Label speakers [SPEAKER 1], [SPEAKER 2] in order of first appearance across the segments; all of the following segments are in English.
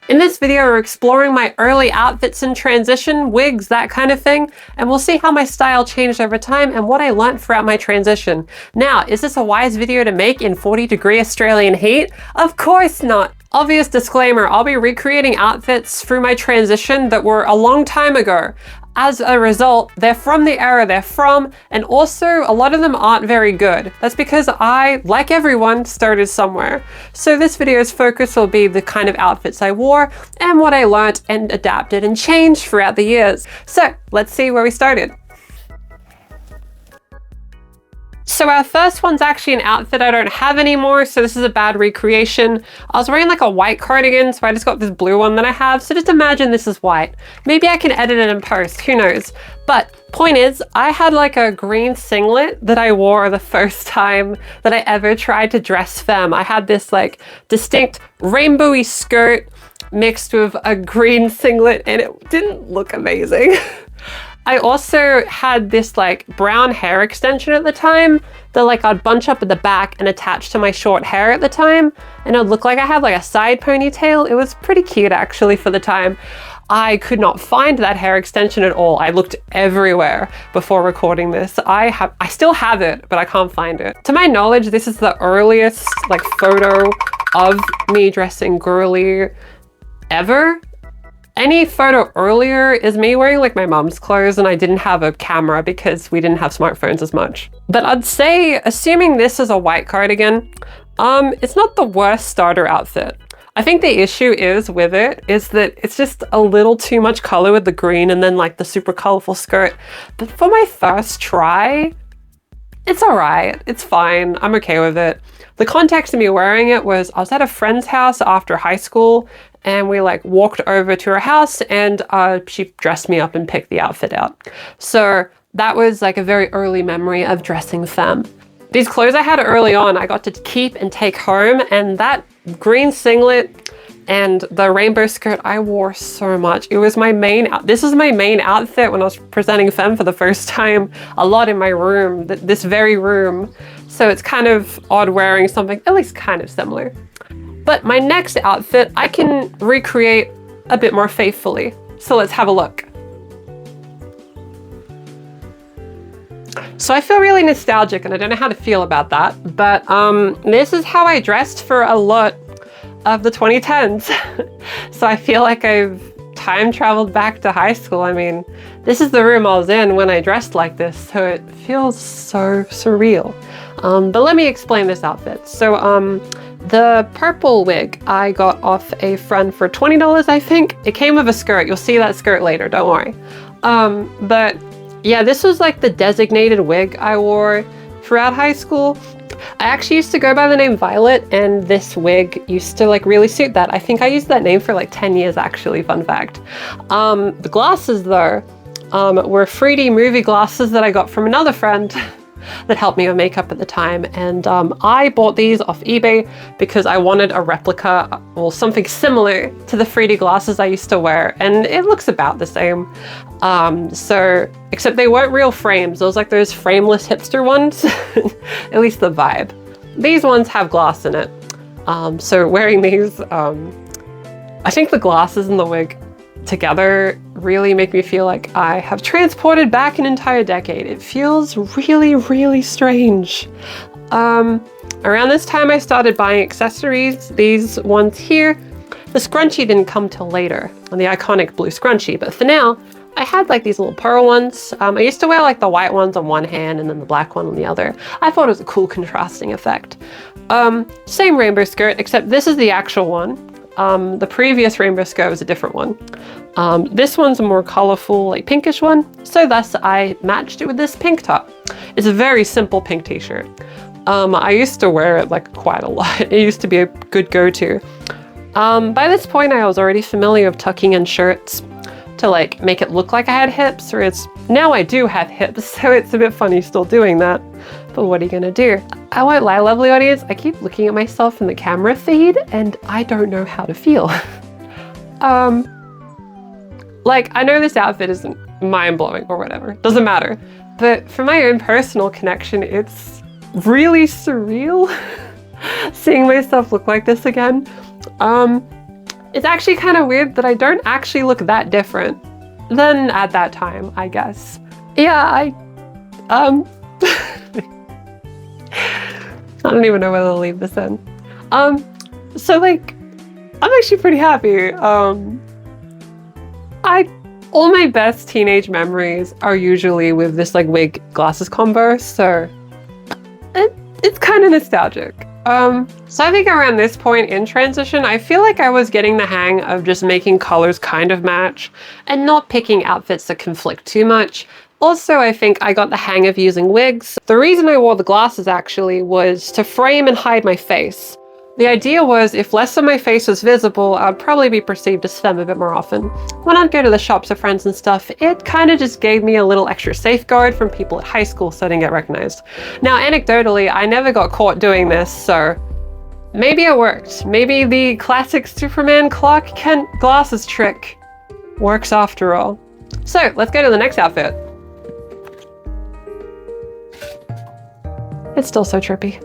[SPEAKER 1] In this video, we're exploring my early outfits in transition, wigs, that kind of thing, and we'll see how my style changed over time and what I learned throughout my transition. Now, is this a wise video to make in 40-degree Australian heat? Of course not! Obvious disclaimer, I'll be recreating outfits through my transition that were a long time ago. As a result, they're from the era they're from, and also a lot of them aren't very good. That's because I, like everyone, started somewhere. So this video's focus will be the kind of outfits I wore and what I learnt and adapted and changed throughout the years. So let's see where we started. So our first one's actually an outfit I don't have anymore, so this is a bad recreation. I was wearing like a white cardigan, so I just got this blue one that I have, so just imagine this is white. Maybe I can edit it in post, who knows. But point is, I had like a green singlet that I wore the first time that I ever tried to dress femme. I had this like distinct rainbowy skirt mixed with a green singlet and it didn't look amazing. I also had this like brown hair extension at the time that like I'd bunch up at the back and attach to my short hair at the time, and it would look like I had like a side ponytail. It was pretty cute actually for the time. I could not find that hair extension at all. I looked everywhere before recording this. I still have it, but I can't find it. To my knowledge, this is the earliest like photo of me dressing girly ever. Any photo earlier is me wearing like my mom's clothes, and I didn't have a camera because we didn't have smartphones as much. But I'd say, assuming this is a white cardigan, it's not the worst starter outfit. I think the issue is with it is that it's just a little too much color with the green and then like the super colorful skirt. But for my first try, it's all right. It's fine. I'm okay with it. The context of me wearing it was I was at a friend's house after high school, and we like walked over to her house and she dressed me up and picked the outfit out. So that was like a very early memory of dressing femme. These clothes I had early on, I got to keep and take home, and that green singlet and the rainbow skirt I wore so much. It was my this is my main outfit when I was presenting femme for the first time, a lot in my room, this very room. So it's kind of odd wearing something at least kind of similar. But my next outfit, I can recreate a bit more faithfully. So let's have a look. So I feel really nostalgic and I don't know how to feel about that, but this is how I dressed for a lot of the 2010s. So I feel like I've time traveled back to high school. I mean, this is the room I was in when I dressed like this, so it feels so surreal. But let me explain this outfit. So the purple wig I got off a friend for $20, I think. It came with a skirt. You'll see that skirt later, don't worry. But yeah, this was like the designated wig I wore throughout high school. I actually used to go by the name Violet, and this wig used to like really suit that. I think I used that name for like 10 years actually, fun fact. The glasses though, were 3D movie glasses that I got from another friend that helped me with makeup at the time, and I bought these off eBay because I wanted a replica or something similar to the 3D glasses I used to wear, and it looks about the same. So except they weren't real frames. Those like those frameless hipster ones, at least the vibe. These ones have glass in it. So wearing these, I think the glasses and the wig together really make me feel like I have transported back an entire decade. It feels really, really strange. Around this time I started buying accessories, these ones here. The scrunchie didn't come till later, the iconic blue scrunchie, but for now, I had like these little pearl ones. I used to wear like the white ones on one hand and then the black one on the other. I thought it was a cool contrasting effect. Same rainbow skirt, except this is the actual one. The previous rainbow skirt was a different one. This one's a more colorful, like pinkish one, so thus I matched it with this pink top. It's a very simple pink t-shirt. I used to wear it like quite a lot. It used to be a good go-to. By this point, I was already familiar with tucking in shirts to like make it look like I had hips, or now I do have hips, so it's a bit funny still doing that. But what are you gonna do? I won't lie, lovely audience, I keep looking at myself in the camera feed and I don't know how to feel. Like, I know this outfit isn't mind-blowing or whatever, doesn't matter. But for my own personal connection, it's really surreal seeing myself look like this again. it's actually kind of weird that I don't actually look that different than at that time, I guess. Yeah, I don't even know whether to leave this in. So like, I'm actually pretty happy. All my best teenage memories are usually with this like wig glasses combo, so it's kind of nostalgic. So I think around this point in transition, I feel like I was getting the hang of just making colors kind of match and not picking outfits that conflict too much. Also, I think I got the hang of using wigs. The reason I wore the glasses actually was to frame and hide my face. The idea was if less of my face was visible, I'd probably be perceived as femme a bit more often. When I'd go to the shops with friends and stuff, it kind of just gave me a little extra safeguard from people at high school so I didn't get recognized. Now, anecdotally, I never got caught doing this, so maybe it worked. Maybe the classic Superman Clark Kent glasses trick works after all. So let's go to the next outfit. It's still so trippy.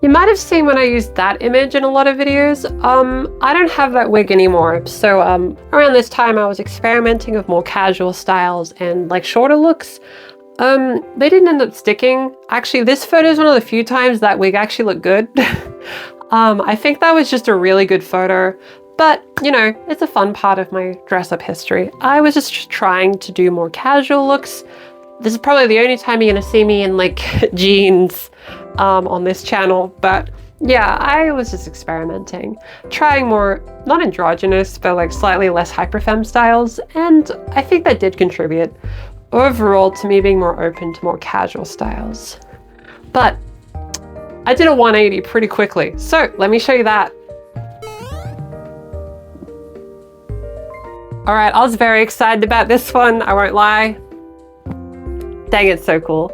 [SPEAKER 1] You might have seen when I used that image in a lot of videos. I don't have that wig anymore. So around this time I was experimenting with more casual styles and like shorter looks. They didn't end up sticking. Actually, this photo is one of the few times that wig actually looked good. I think that was just a really good photo, but you know, it's a fun part of my dress up history. I was just trying to do more casual looks. This is probably the only time you're gonna see me in like jeans on this channel, but yeah, I was just experimenting, trying more, not androgynous, but like slightly less hyperfemme styles, and I think that did contribute overall to me being more open to more casual styles. But I did a 180 pretty quickly, so let me show you that. All right, I was very excited about this one, I won't lie. Dang, it's so cool.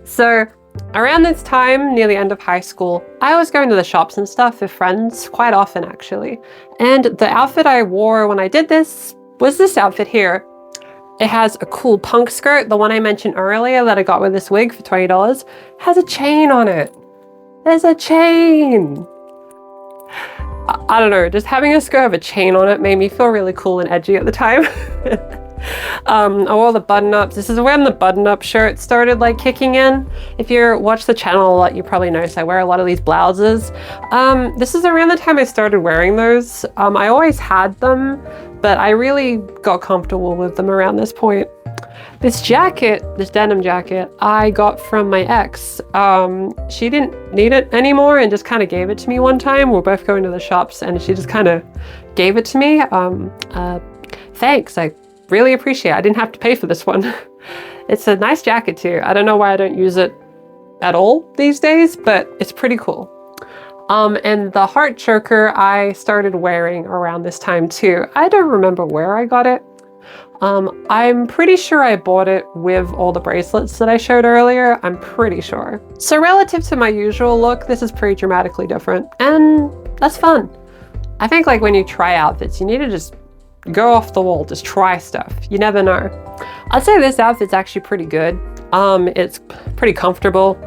[SPEAKER 1] So around this time, near the end of high school, I was going to the shops and stuff with friends quite often actually. And the outfit I wore when I did this was this outfit here. It has a cool punk skirt, the one I mentioned earlier that I got with this wig for $20, has a chain on it. There's a chain. I don't know, just having a skirt with a chain on it made me feel really cool and edgy at the time. I wore the button-ups. This is when the button-up shirt started like kicking in. If you watch the channel a lot, you probably notice I wear a lot of these blouses. This is around the time I started wearing those. I always had them, but I really got comfortable with them around this point. This jacket, this denim jacket, I got from my ex. She didn't need it anymore and just kind of gave it to me one time. We're both going to the shops and she just kind of gave it to me. Thanks, I really appreciate it. I didn't have to pay for this one. It's a nice jacket too. I don't know why I don't use it at all these days, but it's pretty cool. And the heart choker I started wearing around this time too. I don't remember where I got it. I'm pretty sure I bought it with all the bracelets that I showed earlier. I'm pretty sure. So relative to my usual look, this is pretty dramatically different, and that's fun. I think like when you try outfits, you need to just go off the wall, just try stuff. You never know. I'd say this outfit's actually pretty good. It's pretty comfortable.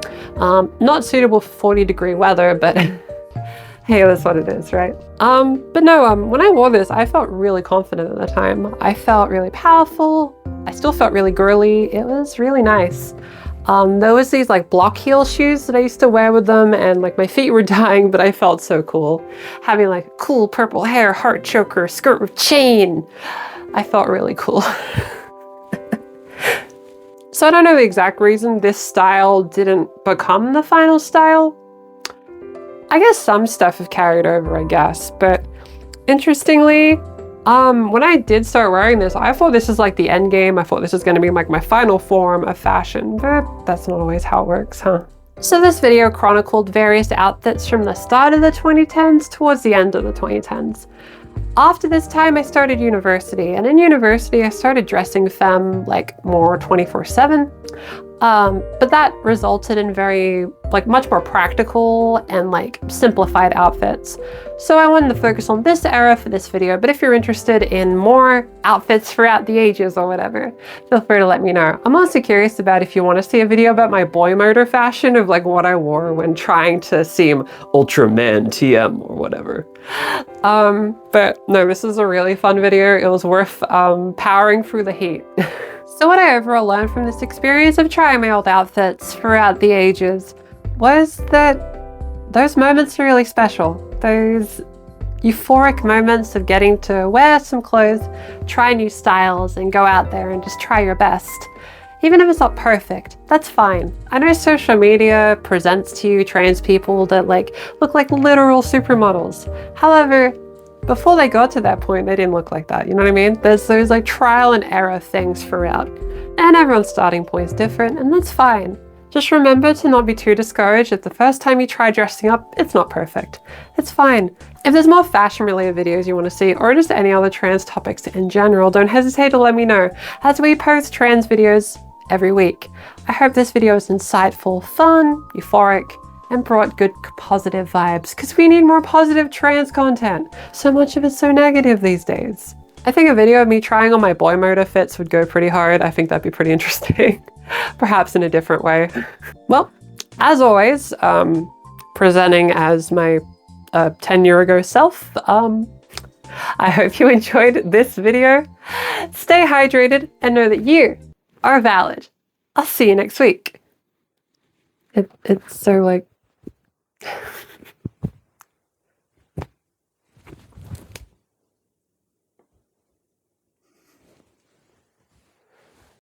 [SPEAKER 1] Not suitable for 40-degree weather, but hey, that's what it is, right? But no, when I wore this, I felt really confident at the time. I felt really powerful. I still felt really girly. It was really nice. There was these like block heel shoes that I used to wear with them, and like my feet were dying, but I felt so cool. Having like cool purple hair, heart choker, skirt with chain. I felt really cool. So I don't know the exact reason this style didn't become the final style. I guess some stuff have carried over, I guess, but interestingly, when I did start wearing this, I thought this was like the end game. I thought this was going to be like my final form of fashion, but that's not always how it works, huh? So this video chronicled various outfits from the start of the 2010s towards the end of the 2010s. After this time, I started university, and in university, I started dressing femme like more 24/7. But that resulted in very, like, much more practical and like simplified outfits. So I wanted to focus on this era for this video, but if you're interested in more outfits throughout the ages or whatever, feel free to let me know. I'm also curious about if you want to see a video about my boy motor fashion of like what I wore when trying to seem Ultraman TM or whatever. But no, this is a really fun video. It was worth powering through the heat. So what I overall learned from this experience of trying my old outfits throughout the ages was that those moments are really special. Those euphoric moments of getting to wear some clothes, try new styles, and go out there and just try your best. Even if it's not perfect, that's fine. I know social media presents to you trans people that like look like literal supermodels. However, before they got to that point, they didn't look like that, you know what I mean? There's those like trial and error things throughout. And everyone's starting point is different, and that's fine. Just remember to not be too discouraged if the first time you try dressing up, it's not perfect. It's fine. If there's more fashion-related videos you want to see, or just any other trans topics in general, don't hesitate to let me know, as we post trans videos every week. I hope this video is insightful, fun, euphoric, and brought good positive vibes, because we need more positive trans content. So much of it's so negative these days. I think a video of me trying on my boy motor fits would go pretty hard. I think that'd be pretty interesting. Perhaps in a different way. Well, as always, presenting as my 10-year-ago self, I hope you enjoyed this video. Stay hydrated and know that you are valid. I'll see you next week. It's so like